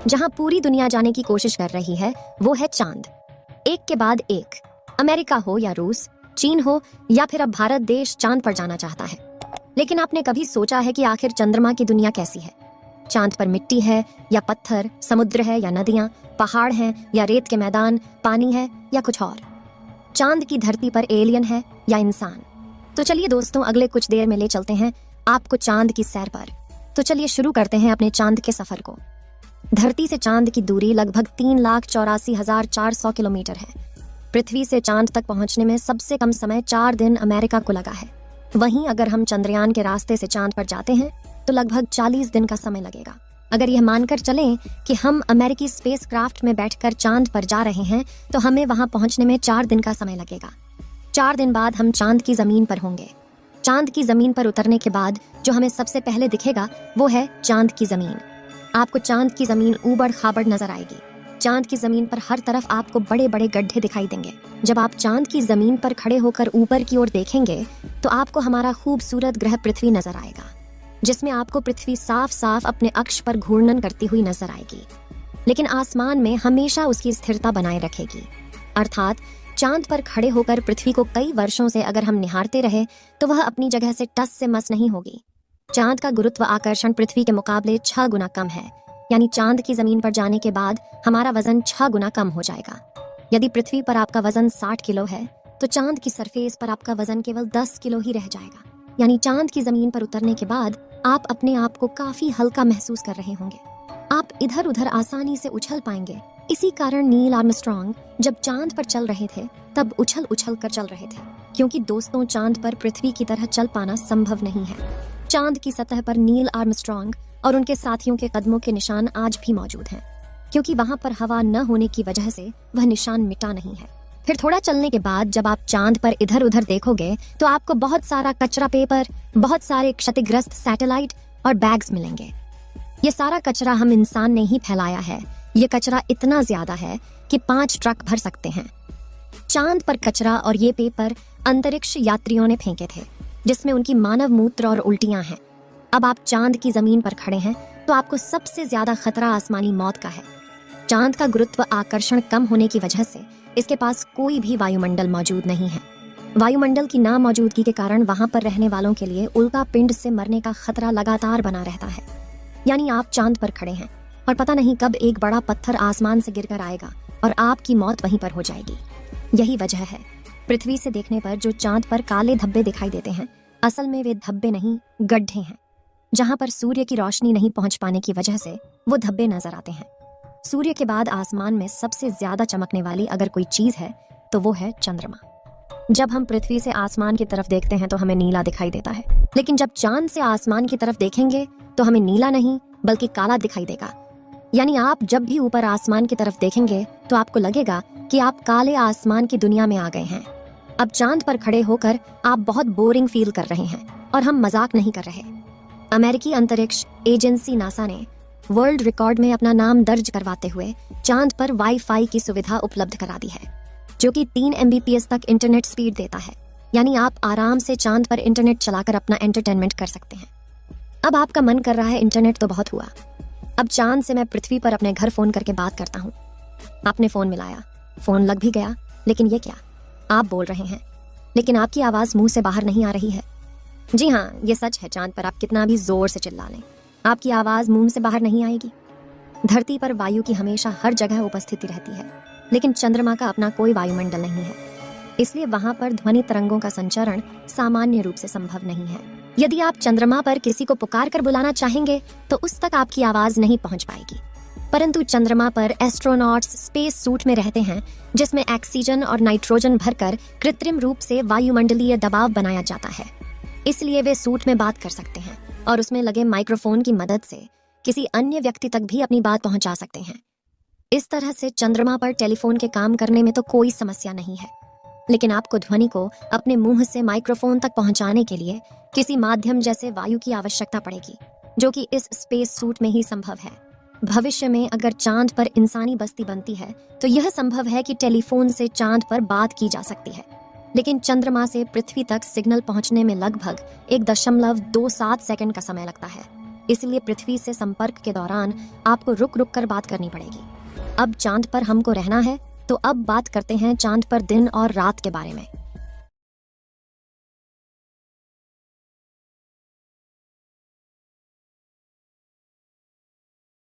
जहां पूरी दुनिया जाने की कोशिश कर रही है वो है चांद। एक के बाद एक, अमेरिका हो या रूस, चीन हो या फिर अब भारत देश चांद पर जाना चाहता है। लेकिन आपने कभी सोचा है कि आखिर चंद्रमा की दुनिया कैसी है? चांद पर मिट्टी है या पत्थर, समुद्र है या नदियां, पहाड़ हैं या रेत के मैदान, पानी है या कुछ और? चांद की धरती पर एलियन है या इंसान? तो चलिए दोस्तों, अगले कुछ देर में ले चलते हैं आपको चांद की सैर पर। तो चलिए शुरू करते हैं अपने चांद के सफर को। धरती से चांद की दूरी लगभग 3,84,400 किलोमीटर है। पृथ्वी से चांद तक पहुंचने में सबसे कम समय 4 दिन अमेरिका को लगा है। वहीं अगर हम चंद्रयान के रास्ते से चांद पर जाते हैं तो लगभग 40 दिन का समय लगेगा। अगर यह मानकर चलें कि हम अमेरिकी स्पेसक्राफ्ट में बैठकर चांद पर जा रहे हैं तो हमें वहां पहुंचने में 4 दिन का समय लगेगा। 4 दिन बाद हम चांद की जमीन पर होंगे। चांद की जमीन पर उतरने के बाद जो हमें सबसे पहले दिखेगा वो है चांद की जमीन। आपको चांद की जमीन ऊबड़ खाबड़ नजर आएगी। चांद की जमीन पर हर तरफ आपको बड़े बड़े गड्ढे दिखाई देंगे। जब आप चांद की जमीन पर खड़े होकर ऊपर की ओर देखेंगे तो आपको हमारा खूबसूरत ग्रह पृथ्वी नजर आएगा, जिसमें आपको पृथ्वी साफ साफ अपने अक्ष पर घूर्णन करती हुई नजर आएगी, लेकिन आसमान में हमेशा उसकी स्थिरता बनाए रखेगी। अर्थात चांद पर खड़े होकर पृथ्वी को कई वर्षों से अगर हम निहारते रहे तो वह अपनी जगह से टस से मस नहीं होगी। चांद का गुरुत्व आकर्षण पृथ्वी के मुकाबले 6 गुना कम है, यानी चांद की जमीन पर जाने के बाद हमारा वजन 6 गुना कम हो जाएगा। यदि पृथ्वी पर आपका वजन 60 किलो है तो चांद की सरफेस पर आपका वजन केवल 10 किलो ही रह जाएगा। यानी चांद की जमीन पर उतरने के बाद आप अपने आप को काफी हल्का महसूस कर रहे होंगे। आप इधर उधर आसानी से उछल पाएंगे। इसी कारण नील आर्मस्ट्रॉन्ग जब चांद पर चल रहे थे तब उछल उछल कर चल रहे थे, क्योंकि दोस्तों चांद पर पृथ्वी की तरह चल पाना संभव नहीं है। चांद की सतह पर नील आर्मस्ट्रॉन्ग और उनके साथियों के कदमों के निशान आज भी मौजूद हैं, क्योंकि वहां पर हवा न होने की वजह से वह निशान मिटा नहीं है। फिर थोड़ा चलने के बाद जब आप चांद पर इधर उधर देखोगे तो आपको बहुत सारा कचरा पेपर, बहुत सारे क्षतिग्रस्त सैटेलाइट और बैग्स मिलेंगे। ये सारा कचरा हम इंसान ने ही फैलाया है। ये कचरा इतना ज्यादा है कि 5 ट्रक भर सकते हैं। चांद पर कचरा और ये पेपर अंतरिक्ष यात्रियों ने फेंके थे, जिसमें उनकी मानव मूत्र और उल्टियां हैं। अब आप चांद की जमीन पर खड़े हैं तो आपको सबसे ज्यादा खतरा आसमानी मौत का है। चांद का गुरुत्व आकर्षण कम होने की वजह से इसके पास कोई भी वायुमंडल मौजूद नहीं है। वायुमंडल की ना मौजूदगी के कारण वहां पर रहने वालों के लिए उल्का पिंड से मरने का खतरा लगातार बना रहता है। यानी आप चांद पर खड़े हैं और पता नहीं कब एक बड़ा पत्थर आसमान से गिरकर आएगा और आपकी मौत वहीं पर हो जाएगी। यही वजह है पृथ्वी से देखने पर जो चांद पर काले धब्बे दिखाई देते हैं, असल में वे धब्बे नहीं, गड्ढे हैं। जहां पर सूर्य की रोशनी नहीं पहुंच पाने की वजह से वो धब्बे नजर आते हैं। सूर्य के बाद आसमान में सबसे ज्यादा चमकने वाली अगर कोई चीज है तो वो है चंद्रमा। जब हम पृथ्वी से आसमान की तरफ देखते हैं तो हमें नीला दिखाई देता है, लेकिन जब चांद से आसमान की तरफ देखेंगे तो हमें नीला नहीं बल्कि काला दिखाई देगा। यानी आप जब भी ऊपर आसमान की तरफ देखेंगे तो आपको लगेगा कि आप काले आसमान की दुनिया में आ गए हैं। अब चांद पर खड़े होकर आप बहुत बोरिंग फील कर रहे हैं, और हम मजाक नहीं कर रहे। अमेरिकी अंतरिक्ष एजेंसी नासा ने वर्ल्ड रिकॉर्ड में अपना नाम दर्ज करवाते हुए चांद पर वाईफाई की सुविधा उपलब्ध करा दी है, जो कि 3 MBPS तक इंटरनेट स्पीड देता है। यानी आप आराम से चांद पर इंटरनेट चलाकर अपना एंटरटेनमेंट कर सकते हैं। अब आपका मन कर रहा है इंटरनेट तो बहुत हुआ, अब चांद से मैं पृथ्वी पर अपने घर फोन करके बात करता हूँ। आपने फोन मिलाया, फोन लग भी गया, लेकिन ये क्या, आप बोल रहे हैं लेकिन आपकी आवाज मुंह से बाहर नहीं आ रही है। जी हाँ, ये सच है, चांद पर आप कितना भी जोर से चिल्ला लें, आपकी आवाज मुंह से बाहर नहीं आएगी। धरती पर वायु की हमेशा हर जगह उपस्थिति रहती है, लेकिन चंद्रमा का अपना कोई वायुमंडल नहीं है, इसलिए वहां पर ध्वनि तरंगों का संचरण सामान्य रूप से संभव नहीं है। यदि आप चंद्रमा पर किसी को पुकार कर बुलाना चाहेंगे तो उस तक आपकी आवाज नहीं पहुंच पाएगी। परंतु चंद्रमा पर एस्ट्रोनॉट्स स्पेस सूट में रहते हैं, जिसमें ऑक्सीजन और नाइट्रोजन भरकर कृत्रिम रूप से वायुमंडलीय दबाव बनाया जाता है। इसलिए वे सूट में बात कर सकते हैं और उसमें लगे माइक्रोफोन की मदद से किसी अन्य व्यक्ति तक भी अपनी बात पहुंचा सकते हैं। इस तरह से चंद्रमा पर टेलीफोन के काम करने में तो कोई समस्या नहीं है, लेकिन आपको ध्वनि को अपने मुंह से माइक्रोफोन तक पहुंचाने के लिए किसी माध्यम जैसे वायु की आवश्यकता पड़ेगी, जो कि इस स्पेस सूट में ही संभव है। भविष्य में अगर चांद पर इंसानी बस्ती बनती है तो यह संभव है कि टेलीफोन से चांद पर बात की जा सकती है, लेकिन चंद्रमा से पृथ्वी तक सिग्नल पहुंचने में लगभग 1.27 सेकंड का समय लगता है। इसलिए पृथ्वी से संपर्क के दौरान आपको रुक रुक कर बात करनी पड़ेगी। अब चांद पर हमको रहना है, तो अब बात करते हैं चांद पर दिन और रात के बारे में।